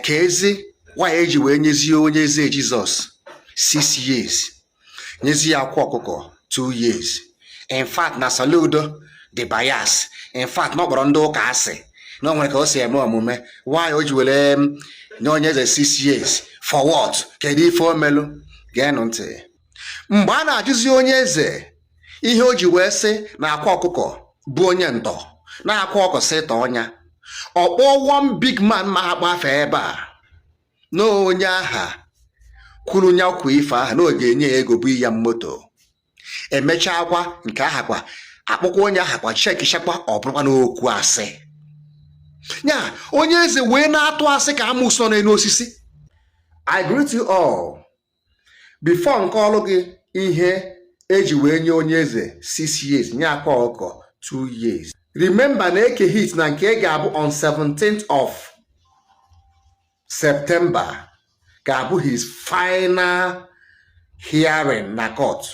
Kezi eji wee nyezie Onyeze Jesus 6 years. Nyezie akwa okuko 2 years. In fact, na saludo the bias. In fact, no kpọrọ ndị ụka asị. No nwere ka o si eme omume. Why o ji were nye Onyeze 6 years? For what? Kedu ife o melu? Geenụ ntị. Mgbe a na-ajụzi Onyeze ihe o ji wee sị na akwa ọkụkọ bụ onye ntọ na akwa ọkụ sị tọ ọnya, ọkpọ one big man ma akpa afa ebe a na onye aha kwuru nya kwa ife aha na oge enye ya ego bụ ya moto. Emechaa kwa nke aha kwa akpụkwa onye aha kwa chekishakwa ọ bụrụkwa n'okwu asị. Nya Onyeze wee na-atụ asị ka amụsọ n'elu osisi. I greet you all. Before nke ọlụ gị ihe eji wee nye Onyeze 6 years nye akwa ọkụkọ 2 years. Remember na Ekehit na nke ga-abụ on 17th of September ga-abụ his final hearing na court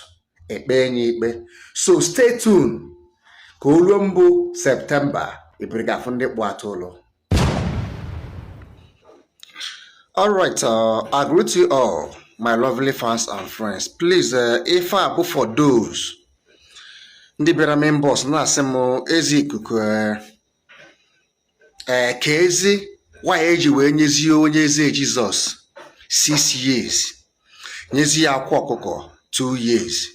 ekpe enye ikpe. So stay tuned ka o ruo mbụ September ibiri gafụ ndị kpụ atụlụ. Alright, I greet you all, my lovely fans and friends. Please, if I go for those ndị bịara main boss na-asị m ezi ikuku ka ezi eji wee nyezie Onyeze Jesus 6 years. Nyezie akwa ọkụkọ 2 years.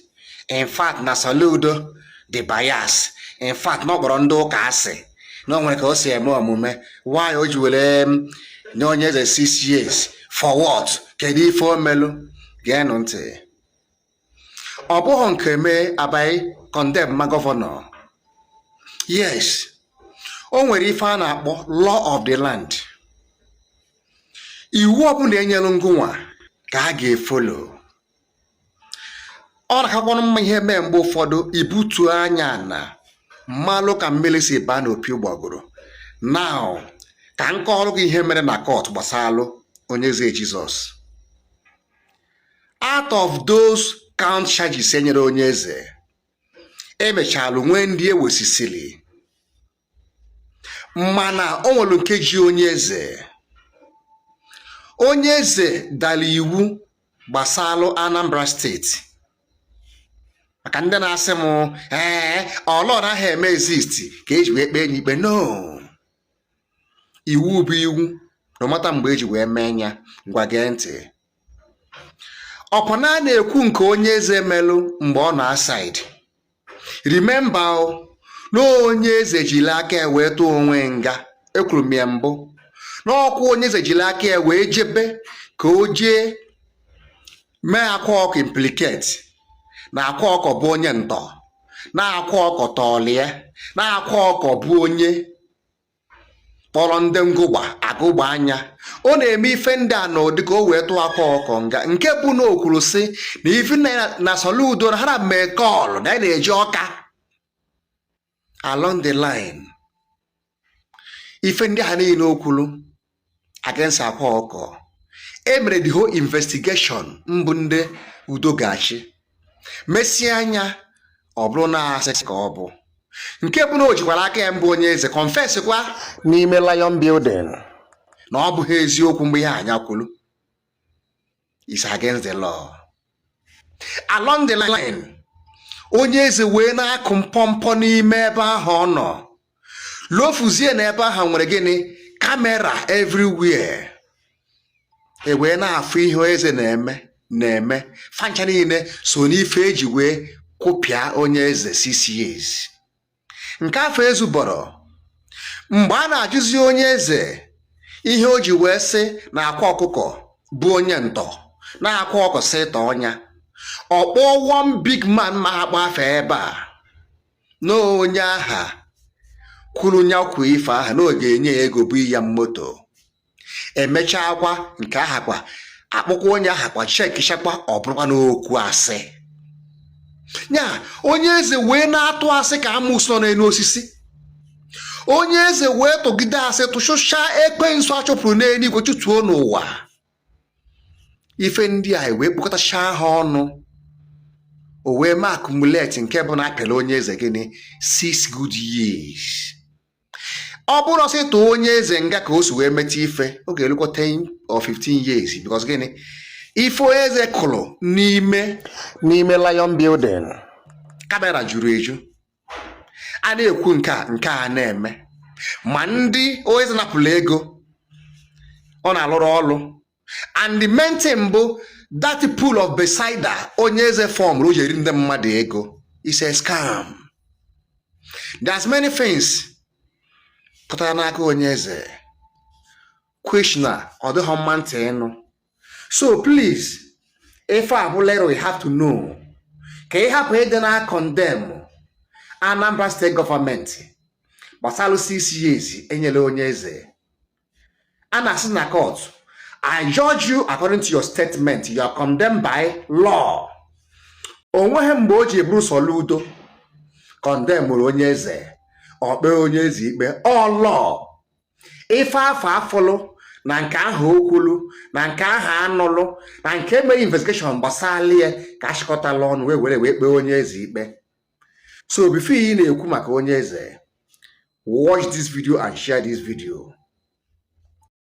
In fact, na saludo the bias. In fact, no kpọrọ ndị ụka asị. No nwere ka o si eme omume. Why o ji were nye Onyeze 6 years? For what? Kedu ife o melu? Geenụ ntị. Ọ bụghị nke mee abaghị condemn ma gọvanọ. Yes, o nwere ife a na-akpọ law of the land. Iwu ọbụla enyelu ngụnwa ka a ga-efolo. Ọ na-akakwanụ mma ihe mee mgbe ụfọdụ ibutu anya na mmalụ ka mmiri si baa n'opi ụgbọgụrụ. Now, ka nke ọrụ gị ihe mere na court gbasalụ Onyeze Jesus. Out of those count charges enyere Onyeze, emechalụ nwee ndị ewesisili, mana o nwere nke ji Onyeze dara iwu gbasalụ Anambra steeti. Maka ndị na-asị m ọlọ naghị eme exist ka eji wee kpee enye ikpe. No, iwu bụ iwu, no mata mgbe eji wee mee ya. Ngwa gee ntị. Ọpụna na-ekwu nke Onyeze melụ mgbe ọ na-asaid. Remember, na Onyeze jiri aka wee tụọ onwe nga. Ekwuru m ya mbụ n'ọkwa Onyeze jiri aka wee jebe ka o jee mee akwa ọkụ implicate na akwa ọkọ bụ onye ntọ, na akwa ọkọ tọọlie, na akwa ọkọ bụ onye kpọrọ ndị ngụgba agụgba anya. Ọ na-eme ife ndị a n'ụdị ka o wee tụọ akwa ọkọ nga, nke bụ na o kwuru sị na ife na saludo na ha na mee kọlụ na na-eji ọka along the line. Ife ndị ha niile o kwuru against akwa ọkọ, emere the whole investigation mbụ ndị udo gachi mesie anya ọ bụrụ na asị ka ọ bụ nke bụ na o jikwara aka ya mbụ Onyeze confess kwa n'ime Lion Building na ọ bụghị eziokwu mgbe ihe anya kwuru. Is against the law. Along the line, Onyeze wee na-akụ mpọmpọ n'ime ebe ahụ ọ nọ. Lofuzie na ebe ahụ nwere gịnị? Kamera everywhere. E wee na-afụ ihe Onyeze na-eme fancha niile so n'ife eji wee kwụpịa Onyeze 6 years. Nke afọ ezubọrọ mgbe a na-ajụzi Onyeze ihe o ji wee sị na akwa ọkụkọ bụ onye ntọ na akwa ọkụ sị tọ ọnya, ọkpọ one big man ma akpa afa ebe a na onye aha kwuru nya kwa ife aha na oge enye ya ego bụ ya moto. Emechaa kwa nke aha kwa akpụkwa onye aha kwa chekishakwa ọ bụrụkwa n'okwu asị. Nya Onyeze wee na-atụ asị ka amụsọ n'elu osisi. Onyeze wee tụgide asị tụchụcha ekwensu achụpụrụ n'eluigwe chụtuo n'ụwa. Ife ndị a wee kpokọtacha ha ọnụ, o wee ma accumulate nke bụ na apịala Onyeze gịnị 6 good years. ọ bụrụ sị tụọ onye eze nga ka o si wee meta ife ọ ga-elukwa 10 or 15 years because gịnị ife onye eze kụrụ n'ime Lion Building kamera juru eju a na-ekwu nke a na-eme ma ndị onye eze napụrụ ego ọ na-alụrụ ọrụ and the main thing bụ that pool of Bethesda onye eze form o jiri ndị mmadụ ego is a scam. There's many things pụtara n'aka onye eze questioner ọ dịghị mma ntị ịnụ. So please ife abụlero you have to know ka ị hapụ ịdị na condemn Anambra State Government gbasara 6 years enyere onye eze. A na-asị na court I judge you according to your statement. You are condemned by law. Onweghị mgbe o ji eburu soludo condemn onye eze okpe onye eze ikpe all law. Ife afọ afọlụ na nke ahụ okwulu na nke ahụ anụlụ na nke mere investigation gbasara ya ka achịkọtala ọnụ wee kpee onye eze ikpe. So before ị na-ekwu maka onye eze, watch this video and share this video.